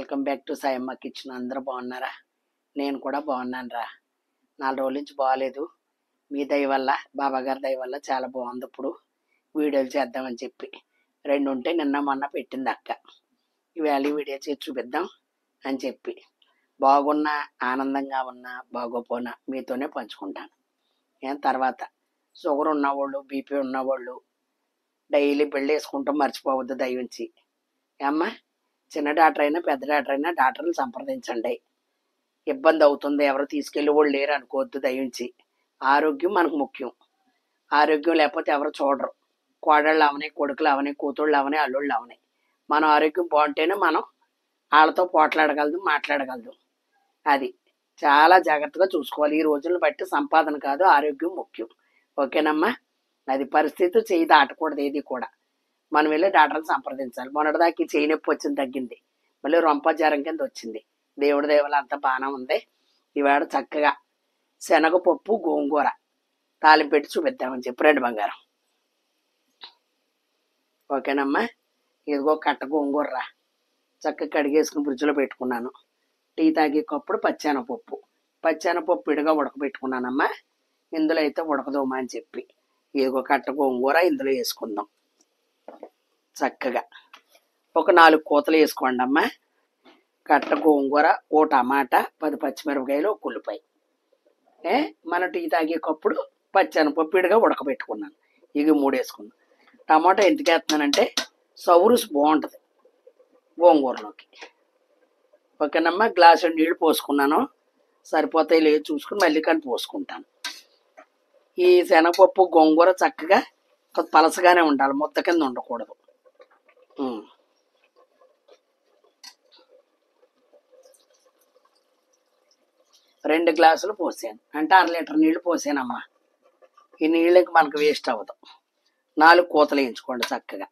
Welcome back to Sayamma kitchen. అందరూ బాగున్నారా? నేను కూడా బాగున్నాను రా. 4 రోజుల నుంచి బాగాలేదు. మీ దయ వల్ల, బాబాగారి దయ వల్ల చాలా బాగుంది. ఇప్పుడు వీడియోలు చేద్దామని చెప్పి 2 ఉంటే నిన్న మొన్న పెట్టింది అక్క. ఇవాళ వీడియో చేసి చూపిద్దాం అని చెప్పి బాగున్నా, ఆనందంగా ఉన్నా, బాగోపోనా మీతోనే పంచుకుంటాను. తర్వాత షుగర్ ఉన్నవాళ్ళు, బీపీ ఉన్నవాళ్ళు డైలీ బిళ్ళ వేసుకుంటూ మర్చిపోవద్దు దయవుంచి. అమ్మా, చిన్న డాక్టర్ అయినా పెద్ద డాక్టర్ అయినా డాక్టర్ని సంప్రదించండి. ఇబ్బంది అవుతుంది, ఎవరు తీసుకెళ్ళి వాళ్ళు లేరు అనుకోవద్దు దయించి. ఆరోగ్యం మనకు ముఖ్యం. ఆరోగ్యం లేకపోతే ఎవరు చూడరు. కోడళ్ళు అవని, కొడుకులు అవని, కూతుళ్ళు అవని, అల్లుళ్ళు అవని. మన ఆరోగ్యం బాగుంటేనే మనం వాళ్ళతో పోట్లాడగలదు, మాట్లాడగలదు. అది చాలా జాగ్రత్తగా చూసుకోవాలి. ఈ రోజులను బట్టి సంపాదన కాదు, ఆరోగ్యం ముఖ్యం. ఓకేనమ్మా? అది పరిస్థితి చేయి దాటకూడదు ఏది కూడా. మనం వెళ్ళి డాక్టర్ని సంప్రదించాలి. మొన్నటిదాకా చేయి నొప్పి వచ్చింది, తగ్గింది. మళ్ళీ రొంప జ్వరం కింద వచ్చింది. దేవుడి దేవల అంతా బాగానే ఉంది. ఇవాళ చక్కగా శనగపప్పు గోంగూర తాలింపు పెట్టి చూపిద్దామని చెప్పి రెండు బంగారం. ఓకేనమ్మా? ఇదిగో కట్ట గోంగూర రా, చక్కగా కడిగేసుకుని ఫ్రిడ్జ్లో పెట్టుకున్నాను. టీ తాగే కప్పుడు పచ్చెనపప్పు ఇడిగా ఉడకబెట్టుకున్నానమ్మా. ఇందులో అయితే ఉడకదోమా అని చెప్పి ఇదిగో కట్ట గోంగూర ఇందులో వేసుకుందాం. చక్కగా ఒక 4 కూతలు వేసుకోండి అమ్మా. కట్ట గోంగూర, ఓ టమాటా, 10 పచ్చిమిరపకాయలు, ఒక ఉల్లిపాయ. మన టీ తాగే కప్పుడు పచ్చెనపప్పు ఇడిగా ఉడకబెట్టుకున్నాను. ఇవి 3 వేసుకున్నాను. టమాటా ఎందుకు వేస్తున్నానంటే సౌరుసు బాగుంటుంది గోంగూరలోకి. ఓకేనమ్మా? గ్లాసు నీళ్ళు పోసుకున్నాను. సరిపోతాయి లేదు చూసుకుని మళ్ళీ కానీ పోసుకుంటాను. ఈ శనగపప్పు గోంగూర చక్కగా పలసగానే ఉండాలి, ముద్ద కింద ఉండకూడదు. 2 గ్లాసులు పోసాను అంటే 1/2 లీటర్ నీళ్లు పోసానమ్మా. ఈ నీళ్ళకి మనకు వేస్ట్ అవ్వదు. 4 కూతలు వేయించుకోండి చక్కగా.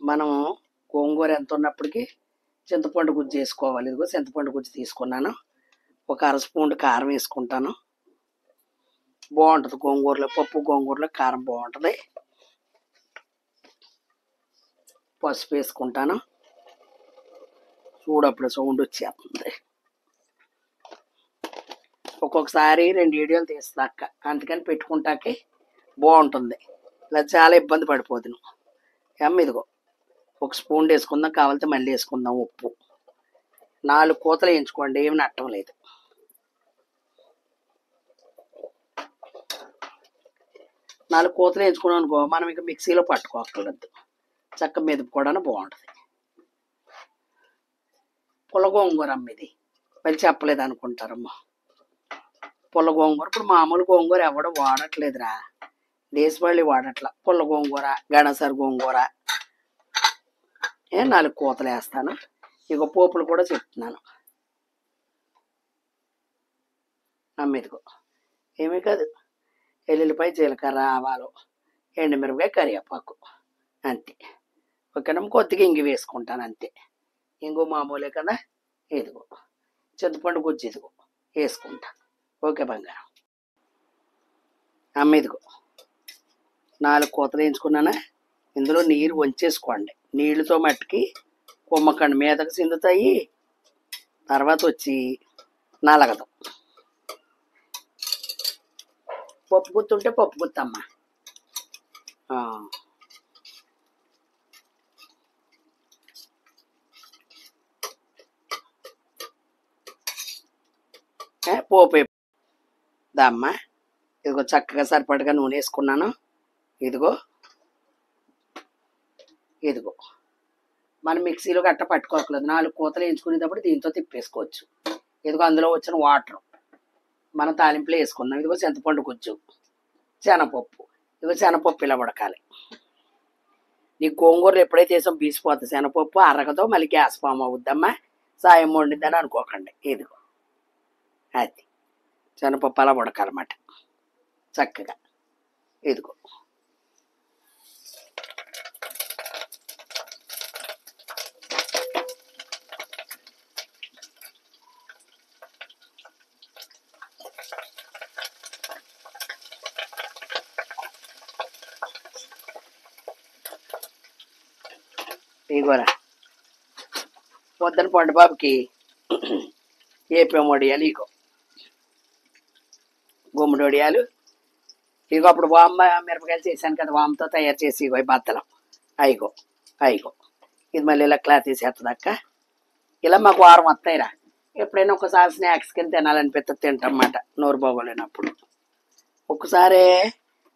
మనం గోంగూర ఎంత ఉన్నప్పటికీ చింతపండు గుజ్జు వేసుకోవాలి. ఇదిగో చింతపండు గుజ్జు తీసుకున్నాను. ఒక 1/2 స్పూన్ కారం వేసుకుంటాను. బాగుంటుంది గోంగూరలో, పప్పు గోంగూరలో కారం బాగుంటుంది. పసుపు వేసుకుంటాను. చూడప్పుడు సౌండ్ వచ్చేస్తుంది. ఒక్కొక్కసారి 2 వీడియోలు తీస్తాక, అందుకని పెట్టుకుంటాకే బాగుంటుంది. ఇలా చాలా ఇబ్బంది పడిపోదు నువ్వు. ఇదిగో 1 స్పూన్ వేసుకుందాం, కావాలంటే మళ్ళీ వేసుకుందాం ఉప్పు. 4 కూతలు వేయించుకోండి, ఏమి నట్టం లేదు. 4 కూతలు వేయించుకున్నాం అనుకో, మనం ఇంకా మిక్సీలో పట్టుకోక్కర్లేదు. చక్క మెదుపుకోవడానికి బాగుంటుంది. పుల్లగోంగూర అమ్మ, ఇది మళ్ళీ చెప్పలేదు అనుకుంటారమ్మా. పుల్లగోంగూర ఇప్పుడు మామూలు గోంగూర ఎవడో వాడట్లేదురా, దేశవాళీ వాడట్లా. పుల్లగోంగూర, గణసరి గోంగూర 4 కూతలు వేస్తాను. ఇక పోపులు కూడా చెప్తున్నాను అమ్మ. ఇదిగో ఏమీ కాదు, ఎల్లుల్లిపాయ, జీలకర్ర, ఆవాలు, ఎండుమిరపకాయ, కరివేపాకు, అంతే. ఓకేనమ్మ? కొద్దిగా ఇంగు వేసుకుంటాను అంతే. ఇంగు మామూలే కదా. ఇదిగో చింతపండు గుజ్జు ఇదిగో వేసుకుంటాను. ఓకే బంగారం అమ్మ. ఇదిగో 4 కూతలు వేయించుకున్నానా. ఇందులో నీరు వంచేసుకోండి. నీళ్ళతో మట్టికి కుమ్మకండి, మీదకు సిందుతాయి. తర్వాత వచ్చి నలగదు. పప్పు గుత్తుంటే పప్పు గుత్తమ్మా. పోపు దమ్మా. ఇదిగో చక్కగా సరిపడగా నూనె వేసుకున్నాను. ఇదిగో మనం మిక్సీలో గట్ట పట్టుకోకలేదు. 4 కూతలు వేయించుకునేటప్పుడు దీంతో తిప్పేసుకోవచ్చు. ఇదిగో అందులో వచ్చిన వాటర్ మనం తాలింపులో వేసుకుందాం. ఇదిగో చింతపండు గుజ్జు, శనగపప్పు. ఇదిగో శనగపప్పు ఇలా ఉడకాలి. నీ గోంగూరలు ఎప్పుడైతే వేసాం బీసిపోతుంది శనగపప్పు, అరగదో మళ్ళీ గ్యాస్ ఫామ్ అవుద్దమ్మా. సాయం వండిద్దని అనుకోకండి. ఇదిగో అది శనగపప్పు అలా ఉడకాలన్నమాట చక్కగా. ఇదిగో ఇగోరా పొద్దున పండుబాబుకి ఏపీ వడియాలు ఇగో గుమ్మడి వడియాలు ఇగో అప్పుడు వామ్మ మిరపకాయలు చేశాను కదా వామ్తో తయారు చేసి ఇగో బత్తలం అయిగో అయిగో ఇది మళ్ళీ ఇలా క్లాత్ తీసేస్తుంది అక్క ఇలా మాకు వారం వస్తాయిరా ఎప్పుడైనా ఒకసారి స్నాక్స్ కింద తినాలనిపిస్తుంది తింటామన్నమాట నోరు బాగోలేనప్పుడు ఒక్కసారి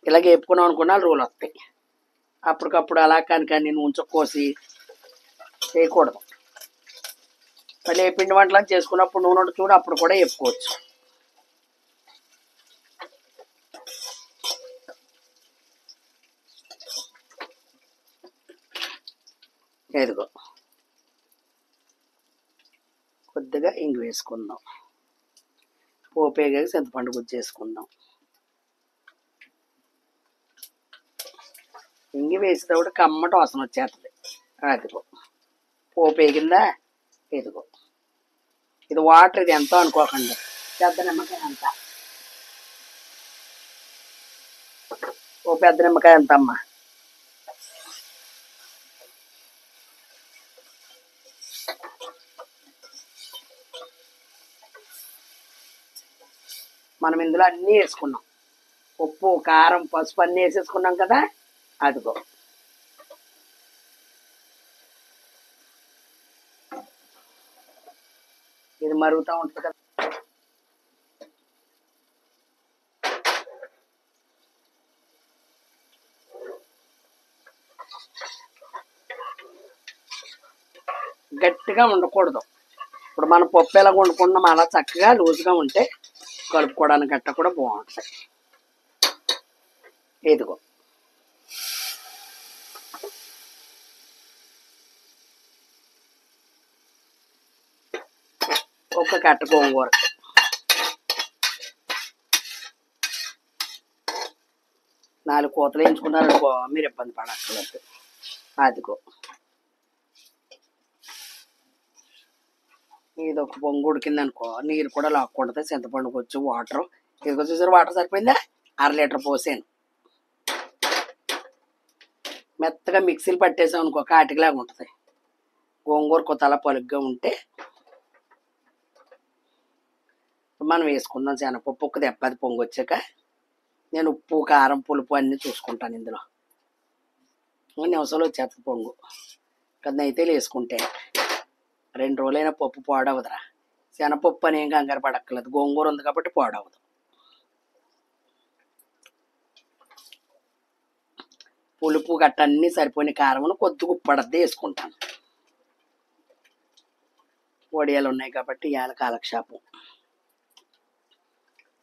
ఇలాగ వేపుకున్నాం అనుకున్నా రూలు వస్తాయి అప్పటికప్పుడు అలా కనుక నేను ఉంచుకోసి చేయకూడదు మళ్ళీ ఏ పిండి వంటలను చేసుకున్నప్పుడు నూనె చూడు అప్పుడు కూడా వేపుకోవచ్చు ఎదుగో కొద్దిగా ఇంగు వేసుకుందాం పోపేగా చింతపండు గుజ్జు చేసుకుందాం ఇంగి వేసేటప్పుడు కమ్మట వాసన వచ్చేస్తుంది అదిగో పోపేగిందా ఇదిగో ఇది వాటర్ ఇది ఎంతో అనుకోకండి పెద్ద నిమ్మకాయ అంత ఓ పెద్ద నిమ్మకాయ ఎంత అమ్మా మనం ఇందులో అన్నీ వేసుకున్నాం ఉప్పు కారం పసుపు అన్నీ వేసేసుకున్నాం కదా అదిగో ఇది మరుగుతూ ఉంటుంది కదా గట్టిగా ఉండకూడదు ఇప్పుడు మనం పప్పు ఎలా వండుకున్నాం అలా చక్కగా లూజ్గా ఉంటే కలుపుకోవడానికి గట్ట కూడా బాగుంటుంది ఇదిగో ఒక కట్ట గోంగూర నాలుగు కోతలు వేయించుకున్నారనుకో మీరు ఇబ్బంది పడక్కర్లేదు అదిగో ఇది ఒక పొంగు ఉడికిందనుకో నీరు కూడా లాక్కుంటుంది చింతపండుకు వచ్చి వాటర్ ఇదిగో చూసారు వాటర్ సరిపోయిందా 1/2 లీటర్ పోసాను మెత్తగా మిక్సీలు పట్టేసాం అనుకో కాటికిలాగా ఉంటుంది గోంగూర కొత్తలా పలుగ్గా ఉంటే మనం వేసుకుందాం శనగపప్పు ఒక దెబ్బది పొంగు వచ్చాక నేను ఉప్పు కారం పులుపు అన్నీ చూసుకుంటాను ఇందులో నివసంలో వచ్చేస్తుంది పొంగు కదా అయితే వేసుకుంటే 2 రోజులైనా పప్పు పాడవదురా శనగపప్పు అని ఏం కంగారు పడక్కర్లేదు గోంగూర ఉంది కాబట్టి పాడవదు పులుపు గట్ట అన్నీ సరిపోయిన కారమును కొద్దిగా ఉప్పడద్దే వేసుకుంటాను వడియాలు ఉన్నాయి కాబట్టి ఇవాళ కాలక్షేపం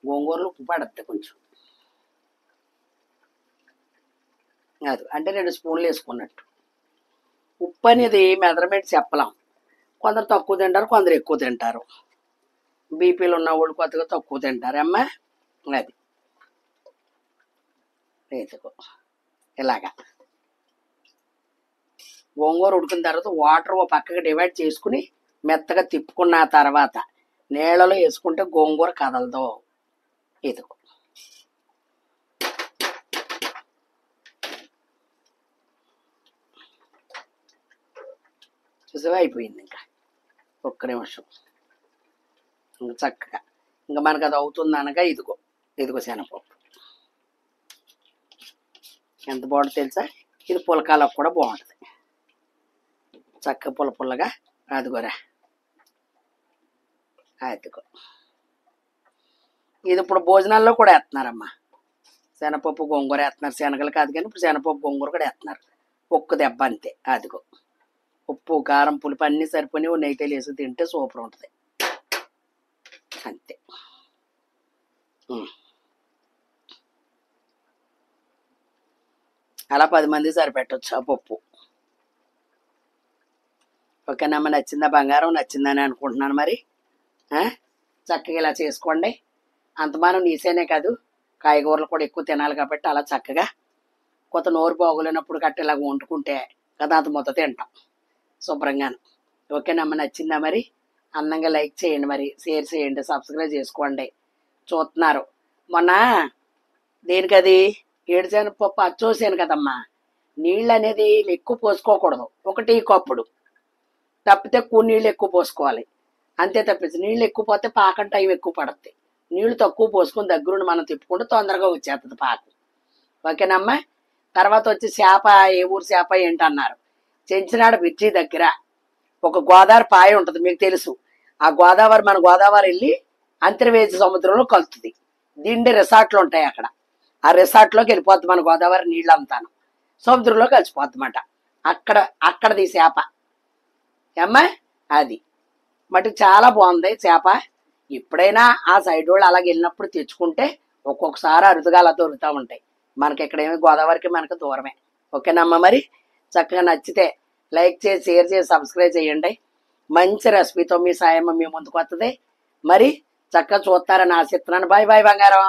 గోంగూరలు ఉప్పు పడద్ది కొంచెం అది అంటే 2 స్పూన్లు వేసుకున్నట్టు ఉప్పు అనేది మెజర్మెంట్ చెప్పలేం కొందరు తక్కువ తింటారు కొందరు ఎక్కువ తింటారు బీపీలు ఉన్న వాళ్ళు కొద్దిగా తక్కువ తింటారు అమ్మా అది వేసుకో ఇలాగా గోంగూర ఉడికిన తర్వాత వాటర్ ఓ పక్కకి డివైడ్ చేసుకుని మెత్తగా తిప్పుకున్న తర్వాత నీళ్ళలో వేసుకుంటే గోంగూర కదలదు ఇదిగో చూసావా అయిపోయింది ఇంకా ఒక్క నిమిషం ఇంకా చక్కగా ఇంకా మనకు అది అవుతుంది అనగా ఇదిగో ఇదిగో శనగపప్పు ఎంత బాగుంటుంది తెలుసా ఇది పులకాలకు కూడా బాగుంటుంది చక్కగా పుల్లగా అదిగోరా అదిగో ఇది ఇప్పుడు భోజనాల్లో కూడా వేస్తున్నారమ్మా శనగపప్పు గోంగూర వేస్తున్నారు శనగలు కాదు కానీ ఇప్పుడు శనగపప్పు గోంగూర కూడా వేస్తున్నారు ఒక్క దెబ్బ అంతే అదిగో ఉప్పు కారం పులుపు అన్నీ సరిపోయి నెయ్యి వేసి తింటే సూపర్ ఉంటుంది అంతే అలా 10 మంది సరిపెట్టవచ్చు ఆ పప్పు ఓకేనమ్మా నచ్చిందా బంగారం నచ్చిందని అనుకుంటున్నాను మరి చక్కగా ఇలా చేసుకోండి అంతమానం నీసేనే కాదు కాయగూరలు కూడా ఎక్కువ తినాలి కాబట్టి అలా చక్కగా కొత్త నోరు బాగోలేనప్పుడు గట్ట ఇలాగ వండుకుంటే కదా అంత మొత్తం తింటాం శుభ్రంగాను ఓకేనమ్మా నచ్చిందా మరి అందంగా లైక్ చేయండి మరి షేర్ చేయండి సబ్స్క్రైబ్ చేసుకోండి చూస్తున్నారు మొన్న దేనికది ఏడుశనగపప్పు అచ్చోసాను కదమ్మా నీళ్ళు అనేది ఎక్కువ పోసుకోకూడదు, 1 టీ కప్పుడు తప్పితే నీళ్ళు ఎక్కువ పోసుకోవాలి. అంతే తప్పించి నీళ్ళు ఎక్కువ పోతే పాకం టైం ఎక్కువ పడుతుంది. నీళ్లు తక్కువ పోసుకొని దగ్గరుండి మనం తిప్పుకుంటే తొందరగా వచ్చేస్తుంది పాకం. ఓకేనమ్మా. తర్వాత వచ్చి చేప, ఏ ఊరు చేప ఏంటన్నారు. చెంచినాడ బ్రిడ్జి దగ్గర ఒక గోదావరి పాయ ఉంటుంది, మీకు తెలుసు. ఆ గోదావరి, మన గోదావరి వెళ్ళి అంతర్వేది సముద్రంలో కలుతుంది. దిండి రిసార్ట్లు ఉంటాయి అక్కడ. ఆ రిసార్ట్లోకి వెళ్ళిపోద్ది మన గోదావరి నీళ్ళంతాను, సముద్రంలో కలిసిపోద్దన్నమాట. అక్కడది చేప ఏమ్మా. అది మటుకు చాలా బాగుంది చేప. ఎప్పుడైనా ఆ సైడ్ వాళ్ళు అలాగ వెళ్ళినప్పుడు తెచ్చుకుంటే ఒక్కొక్కసారి అరుదుగా అలా దొరుకుతూ ఉంటాయి. మనకి ఇక్కడేమి గోదావరికి మనకు దూరమే. ఓకేనమ్మా. మరి చక్కగా నచ్చితే లైక్ చేసి, షేర్ చేసి, సబ్స్క్రైబ్ చేయండి. మంచి రెసిపీతో మీ సాయమ్మ మీ ముందుకు వస్తుంది. మరి చక్కగా చూస్తారని ఆశిస్తున్నాను. బాయ్ బాయ్ బంగారం.